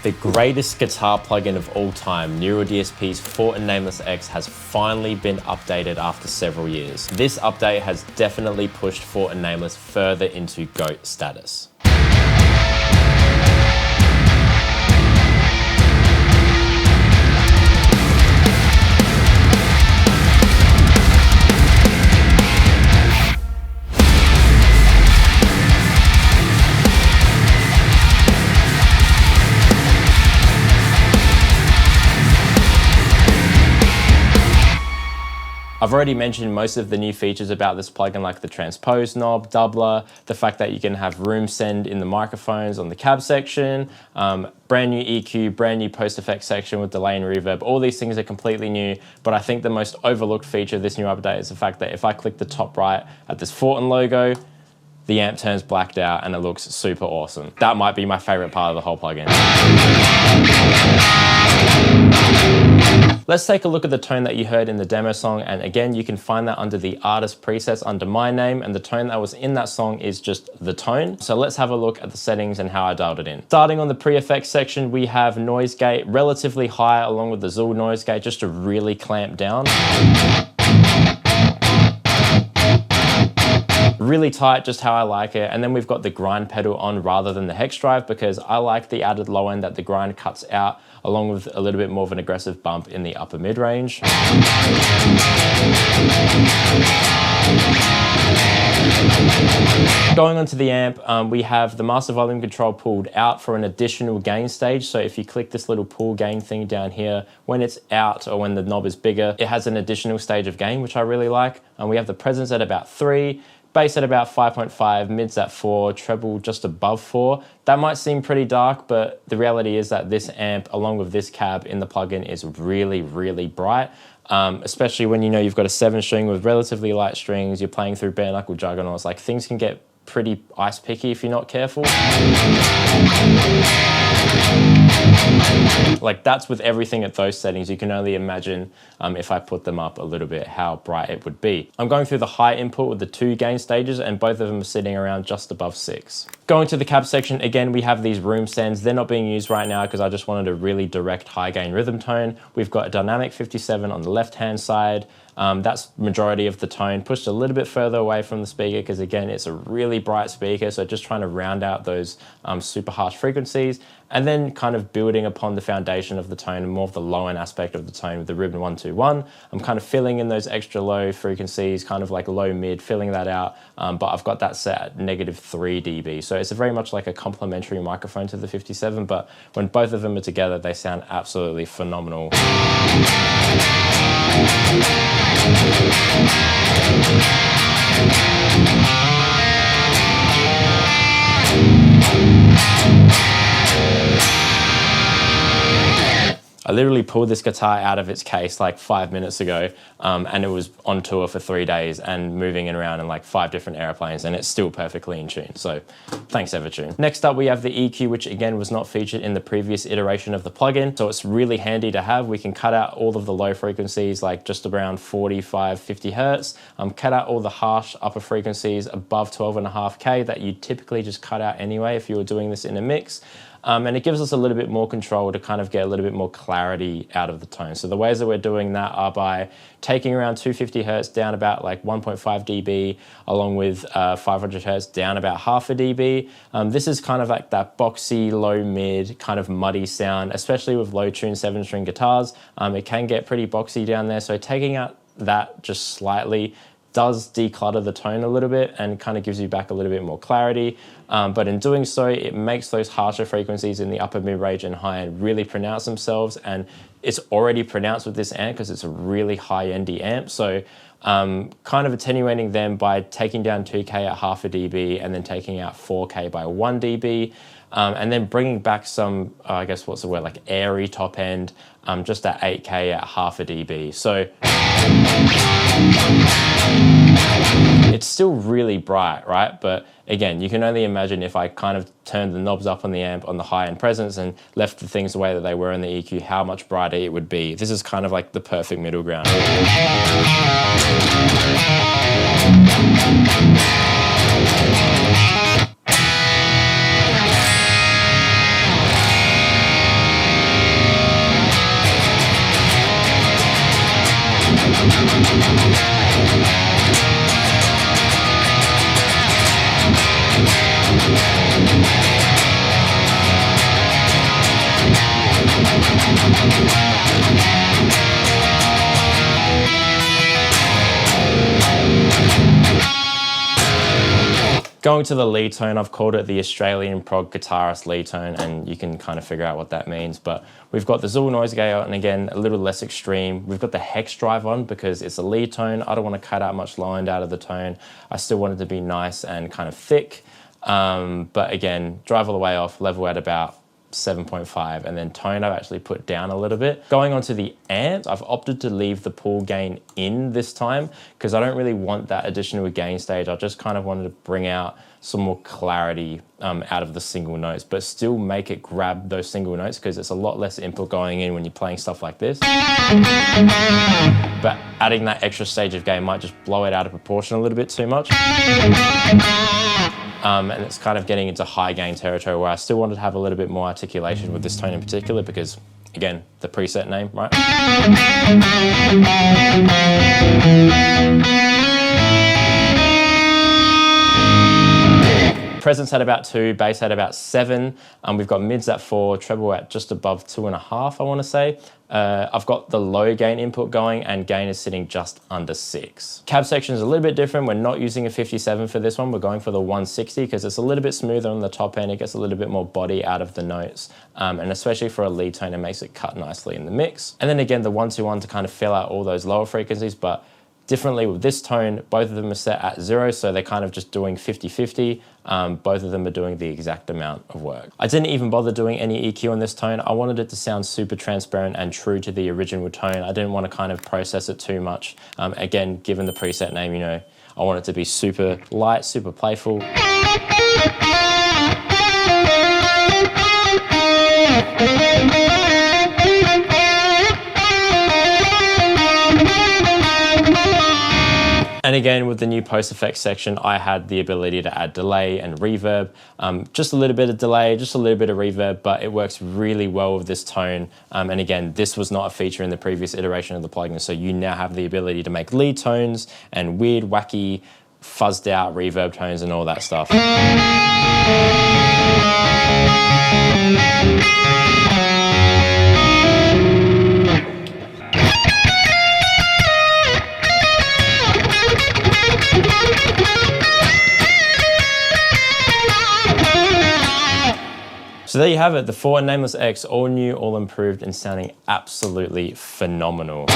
The greatest guitar plugin of all time, Neural DSP's Fortin Nameless X, has finally been updated after several years. This update has definitely pushed Fortin Nameless further into GOAT status. I've already mentioned most of the new features about this plugin, like the transpose knob, doubler, the fact that you can have room send in the microphones on the cab section, brand new EQ, brand new post effect section with delay and reverb. All these things are completely new, but I think the most overlooked feature of this new update is the fact that if I click the top right at this Fortin logo, the amp turns blacked out and it looks super awesome. That might be my favorite part of the whole plugin. Let's take a look at the tone that you heard in the demo song, and again, you can find that under the artist presets under my name, and the tone that was in that song is just the tone. So let's have a look at the settings and how I dialed it in. Starting on the pre-effects section, we have noise gate relatively high along with the Zool noise gate just to really clamp down. Really tight, just how I like it. And then we've got the grind pedal on rather than the hex drive because I like the added low end that the grind cuts out, along with a little bit more of an aggressive bump in the upper mid range. Going onto the amp, we have the master volume control pulled out for an additional gain stage. So if you click this little pull gain thing down here, when it's out or when the knob is bigger, it has an additional stage of gain, which I really like. And we have the presence at about 3, bass at about 5.5, mids at 4, treble just above 4. That might seem pretty dark, but the reality is that this amp, along with this cab in the plugin, is really, really bright. Especially when you know you've got a 7-string with relatively light strings, you're playing through bare knuckle juggernauts, like things can get pretty ice picky if you're not careful. Like that's with everything at those settings. You can only imagine if I put them up a little bit how bright it would be. I'm going through the high input with the 2 gain stages and both of them are sitting around just above 6. Going to the cab section, again, we have these room sends. They're not being used right now because I just wanted a really direct high gain rhythm tone. We've got a dynamic 57 on the left-hand side. That's majority of the tone, pushed a little bit further away from the speaker because again, it's a really bright speaker. So just trying to round out those super harsh frequencies and then kind of building upon the foundation of the tone and more of the low end aspect of the tone with the ribbon 121. I'm kind of filling in those extra low frequencies, kind of like low mid, filling that out. But I've got that set at -3 dB. So it's very much like a complementary microphone to the 57, but when both of them are together, they sound absolutely phenomenal. I literally pulled this guitar out of its case like 5 minutes ago and it was on tour for 3 days and moving it around in like 5 different airplanes and it's still perfectly in tune. So thanks Evertune. Next up we have the EQ, which again was not featured in the previous iteration of the plugin. So it's really handy to have. We can cut out all of the low frequencies like just around 45, 50 Hertz. Cut out all the harsh upper frequencies above 12.5K that you typically just cut out anyway if you were doing this in a mix. And it gives us a little bit more control to kind of get a little bit more clarity out of the tone. So the ways that we're doing that are by taking around 250 Hertz down about like 1.5 dB, along with 500 Hertz down about half a dB. This is kind of like that boxy, low mid, kind of muddy sound, especially with low tuned 7-string guitars. It can get pretty boxy down there. So taking out that just slightly does declutter the tone a little bit and kind of gives you back a little bit more clarity. But in doing so, it makes those harsher frequencies in the upper mid range and high end really pronounce themselves. And it's already pronounced with this amp because it's a really high endy amp. So kind of attenuating them by taking down 2K at half a dB and then taking out 4K by 1 dB. And then bringing back some, I guess what's the word, like airy top end, just at 8K at half a dB. So it's still really bright, right? But again, you can only imagine if I kind of turned the knobs up on the amp on the high end presence and left the things the way that they were in the EQ, how much brighter it would be. This is kind of like the perfect middle ground. Going to the lead tone, I've called it the Australian prog guitarist lead tone, and you can kind of figure out what that means. But we've got the Zool noise gate, and again, a little less extreme. We've got the hex drive on because it's a lead tone. I don't want to cut out much low end out of the tone. I still want it to be nice and kind of thick. But again, drive all the way off, level at about 7.5, and then tone I've actually put down a little bit. Going on to the amps, I've opted to leave the pool gain in this time because I don't really want that additional gain stage. I just kind of wanted to bring out some more clarity out of the single notes, but still make it grab those single notes because it's a lot less input going in when you're playing stuff like this. But adding that extra stage of gain might just blow it out of proportion a little bit too much. And it's kind of getting into high gain territory where I still wanted to have a little bit more articulation with this tone in particular because, again, the preset name, right? Presence at about 2, bass at about 7. We've got mids at 4, treble at just above 2.5, I want to say. I've got the low gain input going and gain is sitting just under 6. Cab section is a little bit different. We're not using a 57 for this one. We're going for the 160 because it's a little bit smoother on the top end. It gets a little bit more body out of the notes. And especially for a lead tone, it makes it cut nicely in the mix. And then again, the 121 to kind of fill out all those lower frequencies, but differently with this tone, both of them are set at 0, so they're kind of just doing 50-50. Both of them are doing the exact amount of work. I didn't even bother doing any EQ on this tone. I wanted it to sound super transparent and true to the original tone. I didn't want to kind of process it too much. Again, given the preset name, you know, I want it to be super light, super playful. And again, with the new post effects section, I had the ability to add delay and reverb. Just a little bit of delay, just a little bit of reverb, but it works really well with this tone. And again, this was not a feature in the previous iteration of the plugin, so you now have the ability to make lead tones and weird, wacky, fuzzed out reverb tones and all that stuff. So there you have it, the Fortin Nameless X, all new, all improved, and sounding absolutely phenomenal.